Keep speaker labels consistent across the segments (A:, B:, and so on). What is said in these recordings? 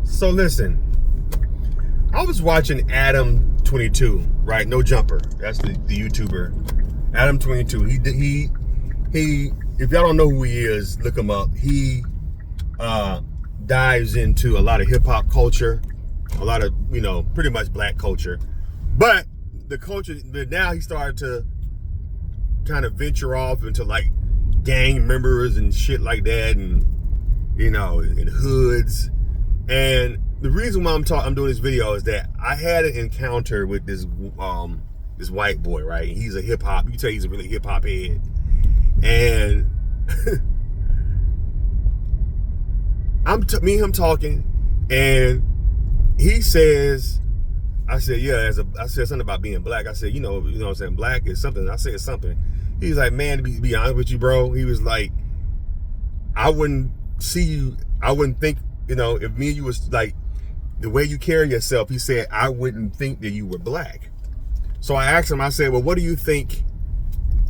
A: So listen, I was watching Adam 22, right? No Jumper. That's the YouTuber. Adam 22. He if y'all don't know who he is, look him up. He dives into a lot of hip hop culture, a lot of, pretty much black culture. But the culture, now he started to kind of venture off into like gang members and shit like that, and in hoods. And the reason why I'm doing this video is that I had an encounter with this white boy, right? He's a hip hop. You can tell he's a really hip hop head, and me and him talking, and he says, I said, yeah, I said something about being black. I said, you know what I'm saying, black is something. I said something. He's like, man, to be honest with you, bro, he was like, I wouldn't think, if me and you was like, the way you carry yourself, he said, I wouldn't think that you were black. So I asked him, I said, well, what do you think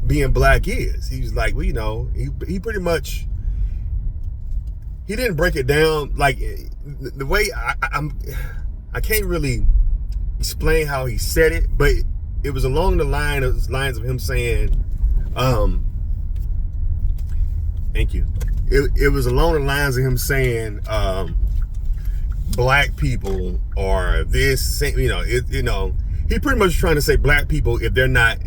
A: being black is? He was like, well, he pretty much, he didn't break it down. Like the way I can't really explain how he said it, but it was along the lines of him saying, thank you. It was along the lines of him saying, black people are this, he pretty much trying to say black people, if they're not,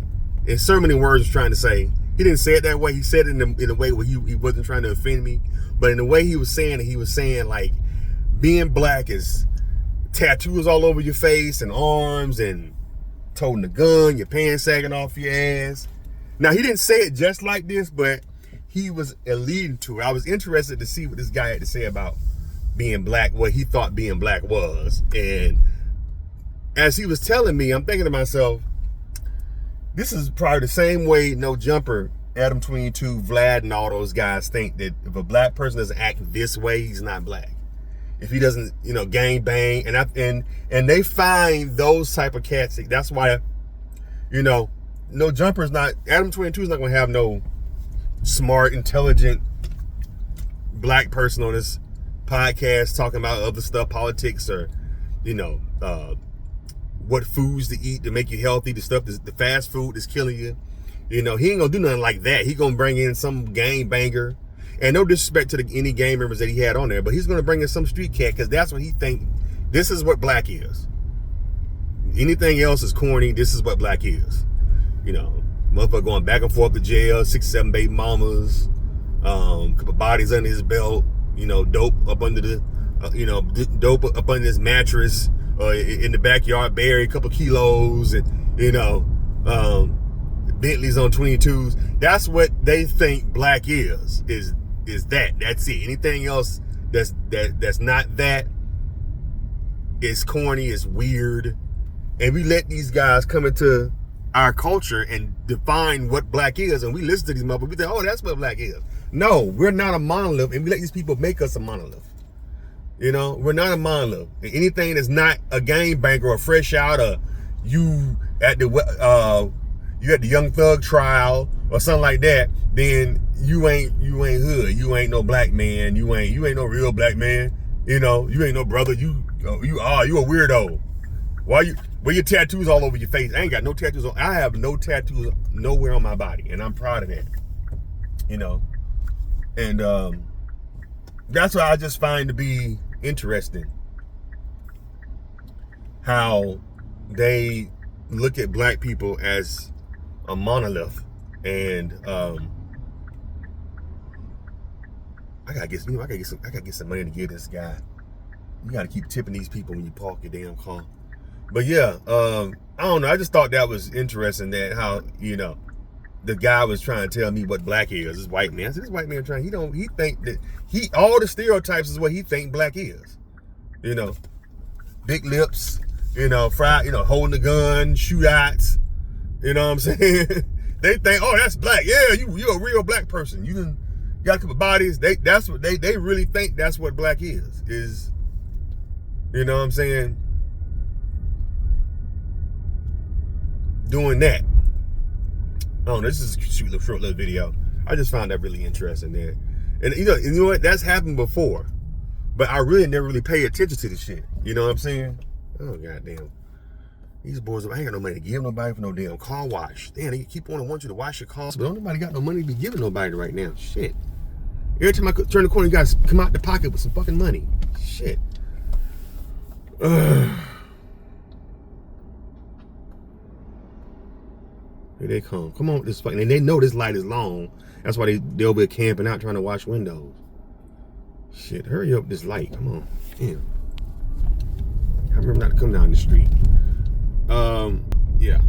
A: in so many words, was trying to say, he didn't say it that way. He said it in a way where he wasn't trying to offend me, but in the way he was saying like, being black is tattoos all over your face and arms and toting a gun, your pants sagging off your ass. Now, he didn't say it just like this, but he was alluding to it. I was interested to see what this guy had to say about being black, what he thought being black was. And as he was telling me, I'm thinking to myself, this is probably the same way No Jumper, Adam 22, Vlad, and all those guys think that if a black person doesn't act this way, he's not black. If he doesn't, gang bang, and they find those type of cats. That's why, No Jumper's not, Adam 22 is not gonna have no smart, intelligent black person on this podcast talking about other stuff, politics, or what foods to eat to make you healthy, the stuff the fast food is killing you. He ain't gonna do nothing like that. He gonna bring in some gang banger, and no disrespect to any gang members that he had on there, but he's gonna bring in some street cat, because that's what he think. This is what black is. Anything else is corny. This is what black is. Motherfucker going back and forth to jail, 6, 7 baby mamas, couple bodies under his belt, dope up under the, dope up under his mattress, in the backyard, buried a couple kilos, and, Bentleys on 22s. That's what they think black is that. That's it. Anything else that's not that is corny, is weird. And we let these guys come into our culture and define what black is, and we listen to these motherfuckers, we think, oh, that's what black is. No, we're not a monolith, and we let these people make us a monolith. We're not a monolith. Anything that's not a gangbang or a fresh out, or you at the Young Thug trial or something like that, then you ain't hood. You ain't no black man. You ain't no real black man. You ain't no brother. You a weirdo. Where your tattoos all over your face? I ain't got no tattoos on. I have no tattoos nowhere on my body, and I'm proud of that. And that's what I just find to be interesting. How they look at black people as a monolith, and I gotta get some money to give this guy. You gotta keep tipping these people when you park your damn car. But yeah, I don't know. I just thought that was interesting, that how, the guy was trying to tell me what black is. This white man. I said, this white man he think that all the stereotypes is what he think black is. Big lips, fried, holding a gun, shootouts. You know what I'm saying? They think, oh, that's black. Yeah, you a real black person. You got a couple bodies. They really think that's what black is, you know what I'm saying? Doing that. Oh, this is a short little video. I just found that really interesting there. And you know what? That's happened before. But I really never really pay attention to this shit. You know what I'm saying? Oh, goddamn. These boys, I ain't got no money to give nobody for no damn car wash. Damn, they keep on want you to wash your cars, but don't nobody got no money to be giving nobody right now. Shit. Every time I turn the corner, you guys come out the pocket with some fucking money. Shit. Here they come. Come on, this fucking, and they know this light is long. That's why they'll be camping out trying to wash windows. Shit, hurry up this light. Come on. Damn. I remember not to come down the street. Yeah.